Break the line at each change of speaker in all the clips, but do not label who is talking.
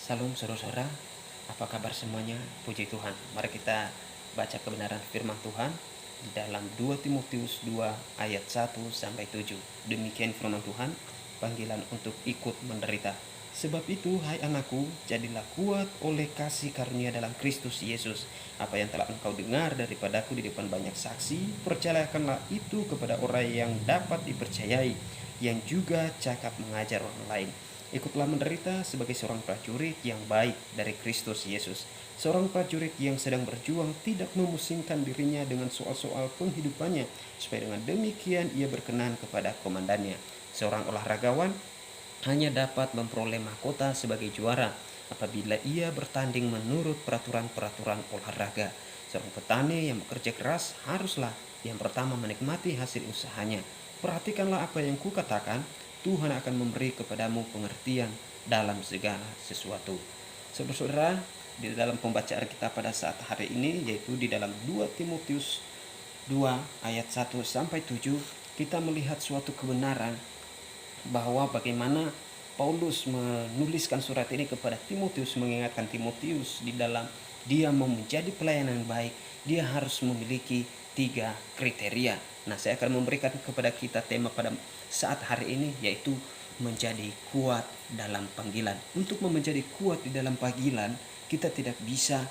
Salam saudara-saudara, apa kabar semuanya? Puji Tuhan. Mari kita baca kebenaran firman Tuhan di dalam 2 Timotius 2 ayat 1 sampai 7. Demikian firman Tuhan, panggilan untuk ikut menderita. Sebab itu, hai anakku, jadilah kuat oleh kasih karunia dalam Kristus Yesus. Apa yang telah engkau dengar daripadaku di depan banyak saksi, percayakanlah itu kepada orang yang dapat dipercayai, yang juga cakap mengajar orang lain. Ikutlah menderita sebagai seorang prajurit yang baik dari Kristus Yesus. Seorang prajurit yang sedang berjuang tidak memusingkan dirinya dengan soal-soal penghidupannya, supaya dengan demikian ia berkenan kepada komandannya. Seorang olahragawan hanya dapat memperoleh mahkota sebagai juara apabila ia bertanding menurut peraturan-peraturan olahraga. Seorang petani yang bekerja keras haruslah yang pertama menikmati hasil usahanya. Perhatikanlah apa yang kukatakan, Tuhan akan memberi kepadamu pengertian dalam segala sesuatu. Saudara-saudara, di dalam pembacaan kita pada saat hari ini, yaitu di dalam 2 Timotius 2 ayat 1 sampai 7, kita melihat suatu kebenaran bahwa bagaimana Paulus menuliskan surat ini kepada Timotius, mengingatkan Timotius di dalam dia mau menjadi pelayanan yang baik, dia harus memiliki 3 kriteria. Nah, saya akan memberikan kepada kita tema pada saat hari ini, yaitu menjadi kuat dalam panggilan. Untuk menjadi kuat di dalam panggilan, kita tidak bisa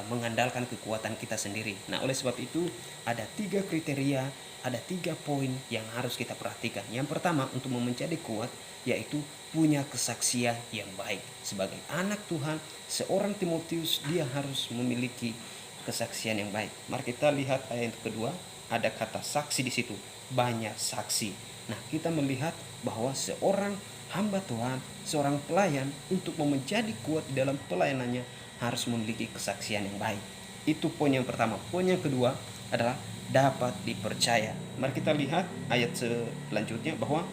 mengandalkan kekuatan kita sendiri. Nah, oleh sebab itu ada 3 kriteria, ada 3 poin yang harus kita perhatikan. Yang pertama, untuk menjadi kuat, yaitu punya kesaksian yang baik. Sebagai anak Tuhan, seorang Timotius dia harus memiliki kesaksian yang baik. Mari kita lihat ayat kedua, ada kata saksi di situ, banyak saksi. Nah, kita melihat bahwa seorang hamba Tuhan, seorang pelayan, untuk menjadi kuat di dalam pelayanannya harus memiliki kesaksian yang baik. Itu poin yang pertama. Poin yang kedua adalah dapat dipercaya. Mari kita lihat ayat selanjutnya bahwa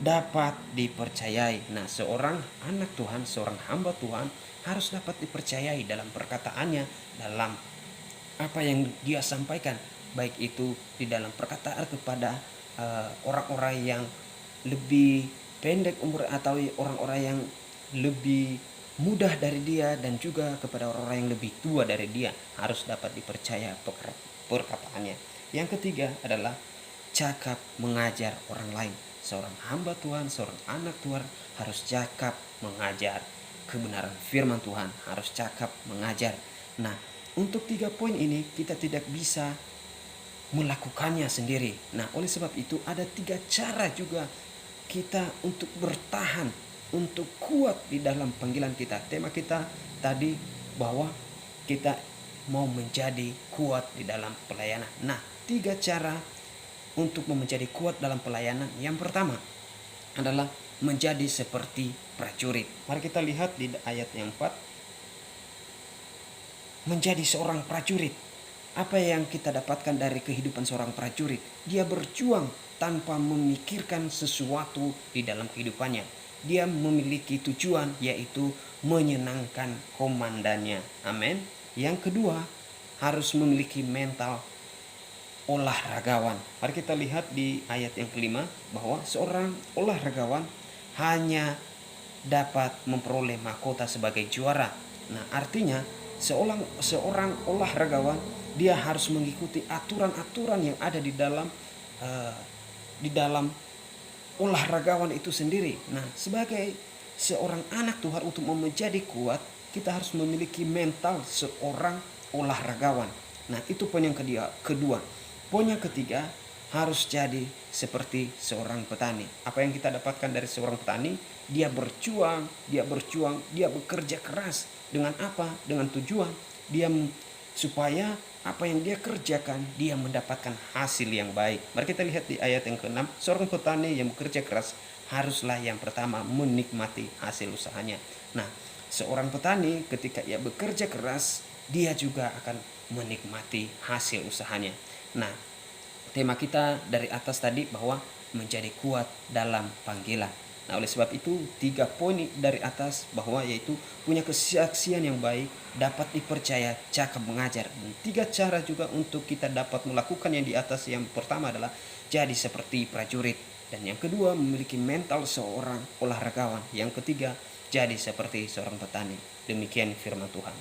dapat dipercayai. Nah, seorang anak Tuhan, seorang hamba Tuhan harus dapat dipercayai dalam perkataannya, dalam apa yang dia sampaikan, baik itu di dalam perkataan kepada orang-orang yang lebih pendek umur atau orang-orang yang lebih mudah dari dia, dan juga kepada orang-orang yang lebih tua dari dia, harus dapat dipercaya perkataannya. Yang ketiga adalah cakap mengajar orang lain. Seorang hamba Tuhan, seorang anak Tuhan harus cakap mengajar kebenaran firman Tuhan, harus cakap mengajar. Nah, untuk 3 poin ini kita tidak bisa melakukannya sendiri. Nah, oleh sebab itu ada 3 cara juga kita untuk bertahan, untuk kuat di dalam panggilan kita. Tema kita tadi bahwa kita mau menjadi kuat di dalam pelayanan. Nah, 3 cara untuk menjadi kuat dalam pelayanan. Yang pertama adalah menjadi seperti prajurit. Mari kita lihat di ayat yang 4. Menjadi seorang prajurit. Apa yang kita dapatkan dari kehidupan seorang prajurit? Dia berjuang tanpa memikirkan sesuatu di dalam kehidupannya. Dia memiliki tujuan, yaitu menyenangkan komandannya. Amin. Yang kedua, harus memiliki mental olahragawan. Mari kita lihat di ayat yang kelima bahwa seorang olahragawan hanya dapat memperoleh mahkota sebagai juara. Nah, artinya seorang olahragawan dia harus mengikuti aturan-aturan yang ada di dalam olahragawan itu sendiri. Nah, sebagai seorang anak Tuhan, untuk menjadi kuat, kita harus memiliki mental seorang olahragawan. Nah, itu poin yang kedua. Poin yang ketiga, harus jadi seperti seorang petani. Apa yang kita dapatkan dari seorang petani? Dia berjuang, dia bekerja keras. Dengan apa? Dengan tujuan dia supaya apa yang dia kerjakan, dia mendapatkan hasil yang baik. Mari kita lihat di ayat yang ke-6. Seorang petani yang bekerja keras haruslah yang pertama menikmati hasil usahanya. Nah, seorang petani ketika ia bekerja keras, dia juga akan menikmati hasil usahanya. Nah, tema kita dari atas tadi bahwa menjadi kuat dalam panggilan. Nah, oleh sebab itu 3 poin dari atas bahwa yaitu punya kesaksian yang baik, dapat dipercaya, cakap mengajar. Dan 3 cara juga untuk kita dapat melakukan yang di atas. Yang pertama adalah jadi seperti prajurit. Dan yang kedua, memiliki mental seorang olahragawan. Yang ketiga, jadi seperti seorang petani. Demikian firman Tuhan.